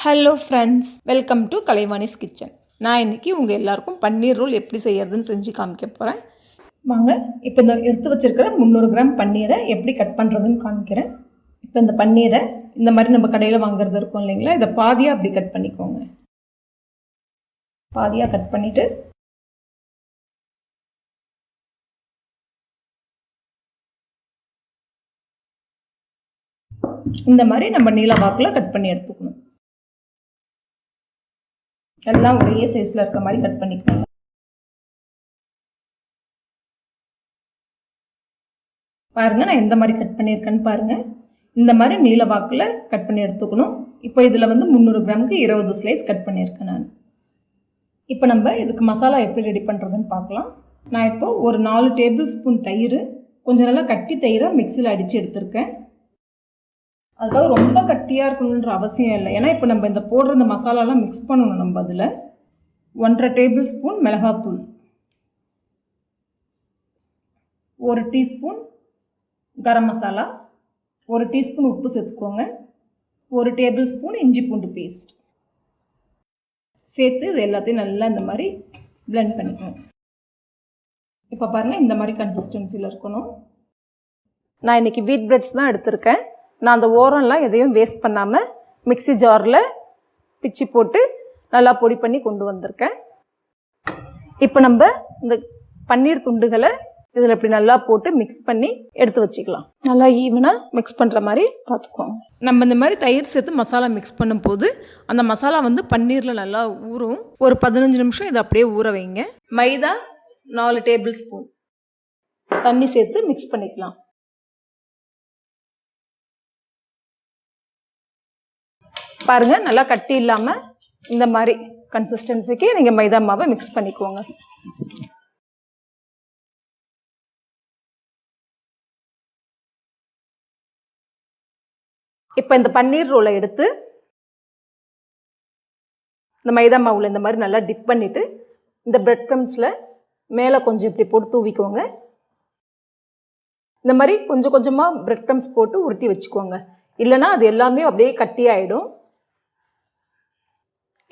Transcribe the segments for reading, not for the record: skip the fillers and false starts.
Hello friends, welcome to Kalaivani's kitchen. நான் இன்றைக்கி உங்கள் எல்லாருக்கும் பன்னீர் ரோல் எப்படி செய்யறதுன்னு செஞ்சு காமிக்க போகிறேன். வாங்க, இப்போ இந்த எடுத்து வச்சுருக்கிற 300 கிராம் பன்னீரை எப்படி கட் பண்ணுறதுன்னு காமிக்கிறேன். இப்போ இந்த பன்னீரை இந்த மாதிரி நம்ம கடையில் வாங்குறது இருக்கும் இல்லைங்களா, இதை பாதியாக அப்படி கட் பண்ணிக்கோங்க. பாதியாக கட் பண்ணிவிட்டு இந்த மாதிரி நம்ம நீல வாக்கில் கட் பண்ணி எடுத்துக்கணும். எல்லாம் ஒரே சைஸில் இருக்கிற மாதிரி கட் பண்ணிக்கோங்க. பாருங்கள், நான் எந்த மாதிரி கட் பண்ணியிருக்கேன்னு பாருங்கள். இந்த மாதிரி நீல வாக்கில் கட் பண்ணி எடுத்துக்கணும். இப்போ இதில் 300 கிராமுக்கு 20 ஸ்லைஸ் கட் பண்ணியிருக்கேன் நான். இப்போ நம்ம இதுக்கு மசாலா எப்படி ரெடி பண்ணுறதுன்னு பார்க்கலாம். நான் இப்போ ஒரு 4 டேபிள் ஸ்பூன் தயிர், கொஞ்சம் நல்லா கட்டி தயிராக மிக்சியில் அடித்து எடுத்திருக்கேன். அதுக்காக ரொம்ப கட்டியாக இருக்கணுன்ற அவசியம் இல்லை. ஏன்னா இப்போ நம்ம இந்த போடுற இந்த மசாலாலாம் மிக்ஸ் பண்ணணும். நம்ம அதில் 1.5 டேபிள் ஸ்பூன் மிளகாத்தூள், 1 டீஸ்பூன் கரம் மசாலா, 1 டீஸ்பூன் உப்பு சேர்த்துக்கோங்க, 1 டேபிள் ஸ்பூன் இஞ்சி பூண்டு பேஸ்ட் சேர்த்து இது எல்லாத்தையும் நல்லா இந்த மாதிரி பிளெண்ட் பண்ணிக்கணும். இப்போ பாருங்கள், இந்த மாதிரி கன்சிஸ்டன்சியில் இருக்கணும். நான் இன்றைக்கி வீட் பிரெட்ஸ் தான் எடுத்திருக்கேன். நான் அந்த ஓரம்லாம் எதையும் வேஸ்ட் பண்ணாமல் மிக்ஸி ஜாரில் பிச்சு போட்டு நல்லா பொடி பண்ணி கொண்டு வந்திருக்கேன். இப்போ நம்ம இந்த பன்னீர் துண்டுகளை இதில் இப்படி நல்லா போட்டு மிக்ஸ் பண்ணி எடுத்து வச்சுக்கலாம். நல்லா ஈவனாக மிக்ஸ் பண்ணுற மாதிரி பார்த்துக்குவோம். நம்ம இந்த மாதிரி தயிர் சேர்த்து மசாலா மிக்ஸ் பண்ணும்போது அந்த மசாலா பன்னீரில் நல்லா ஊறும். ஒரு 15 நிமிஷம் இதை அப்படியே ஊற வைங்க. மைதா 4 டேபிள் ஸ்பூன் தண்ணி சேர்த்து மிக்ஸ் பண்ணிக்கலாம். பாருங்கள், நல்லா கட்டி இல்லாமல் இந்த மாதிரி கன்சிஸ்டன்சிக்கு நீங்கள் மைதா மாவை மிக்ஸ் பண்ணிக்கோங்க. இப்போ இந்த பன்னீர் ரோலை எடுத்து இந்த மைதா மாவில் இந்த மாதிரி நல்லா டிப் பண்ணிவிட்டு இந்த பிரெட் க்ரம்ஸில் மேலே கொஞ்சம் இப்படி போட்டு தூவிக்கோங்க. இந்த மாதிரி கொஞ்சம் கொஞ்சமாக பிரெட் க்ரம்ஸ் போட்டு உருட்டி வச்சுக்கோங்க. இல்லைனா அது எல்லாமே அப்படியே கட்டி ஆகிடும்.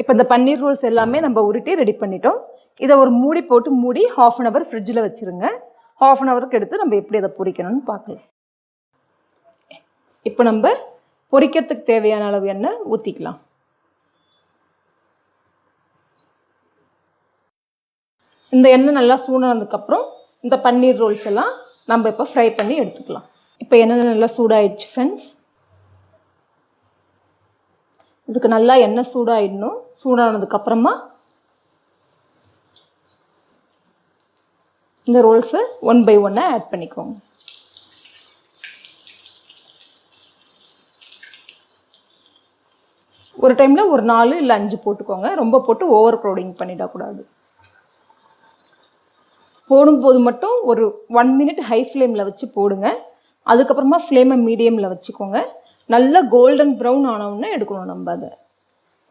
இப்போ இந்த பன்னீர் ரோல்ஸ் எல்லாமே நம்ம உருட்டி ரெடி பண்ணிட்டோம். இதை ஒரு மூடி போட்டு மூடி 1/2 அன் ஹவர் ஃப்ரிட்ஜில் வச்சுருங்க. 1/2 அன் ஹவருக்கு எடுத்து நம்ம எப்படி அதை பொரிக்கணும்னு பார்க்கலாம். இப்போ நம்ம பொரிக்கிறதுக்கு தேவையான அளவு எண்ணெய் ஊற்றிக்கலாம். இந்த எண்ணெய் நல்லா சூடானதுக்கப்புறம் இந்த பன்னீர் ரோல்ஸ் எல்லாம் நம்ம இப்போ ஃப்ரை பண்ணி எடுத்துக்கலாம். இப்போ எண்ணெய் நல்லா சூடாயிடுச்சு ஃப்ரெண்ட்ஸ். இதுக்கு நல்லா எண்ணெய் சூடாயிடணும். சூடானதுக்கப்புறமா இந்த ரோல்ஸை 1 பை 1 ஆட் பண்ணிக்கோங்க. ஒரு டைமில் ஒரு 4 இல்லை 5 போட்டுக்கோங்க. ரொம்ப போட்டு ஓவர் க்ரௌடிங் பண்ணிடக்கூடாது. போடும்போது மட்டும் ஒரு 1 மினிட் ஹை ஃப்ளேமில் வச்சு போடுங்க. அதுக்கப்புறமா ஃப்ளேமை மீடியமில் வச்சுக்கோங்க. நல்லா கோல்டன் ப்ரௌன் ஆனவுடனே எடுக்கணும். நம்ம அதை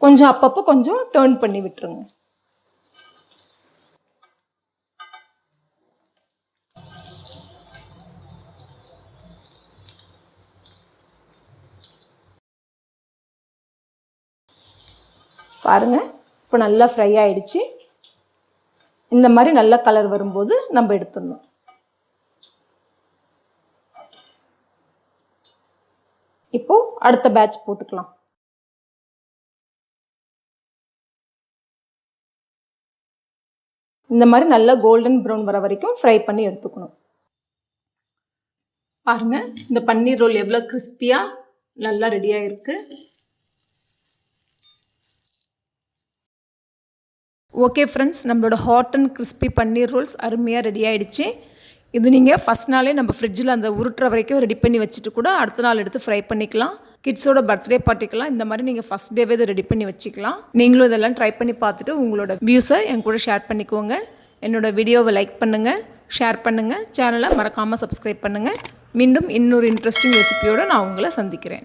கொஞ்சம் அப்பப்போ கொஞ்சம் டர்ன் பண்ணி விட்டுருங்க. பாருங்கள், இப்போ நல்லா ஃப்ரை ஆயிடுச்சு. இந்த மாதிரி நல்ல கலர் வரும்போது நம்ம எடுத்துடணும். இப்போ அடுத்த பேட்ச் போட்டுக்கலாம். இந்த மாதிரி நல்லா கோல்டன் ப்ரௌன் வர வரைக்கும் ஃப்ரை பண்ணி எடுத்துக்கணும். பாருங்க, இந்த பன்னீர் ரோல் எவ்வளோ கிறிஸ்பியாக நல்லா ரெடியாக இருக்கு. ஓகே ஃப்ரெண்ட்ஸ், நம்மளோட hot and crispy paneer rolls அருமையாக ரெடி ஆகிடுச்சு. இது நீங்கள் ஃபஸ்ட் நாளே நம்ம ஃப்ரிட்ஜில் அந்த உருட்டுற வரைக்கும் ரெடி பண்ணி வச்சுட்டு கூட அடுத்த நாள் எடுத்து ஃப்ரை பண்ணிக்கலாம். கிட்ஸோட பர்த்டே பார்ட்டிக்கலாம் இந்த மாதிரி நீங்கள் ஃபஸ்ட் டேவே இதை ரெடி பண்ணி வச்சுக்கலாம். நீங்களும் இதெல்லாம் ட்ரை பண்ணி பார்த்துட்டு உங்களோட வியூஸை என் கூட ஷேர் பண்ணிக்கோங்க. என்னோடய வீடியோவை லைக் பண்ணுங்கள், ஷேர் பண்ணுங்கள், சேனலை மறக்காமல் சப்ஸ்கிரைப் பண்ணுங்கள். மீண்டும் இன்னொரு இன்ட்ரெஸ்டிங் ரெசிபியோடு நான் உங்களை சந்திக்கிறேன்.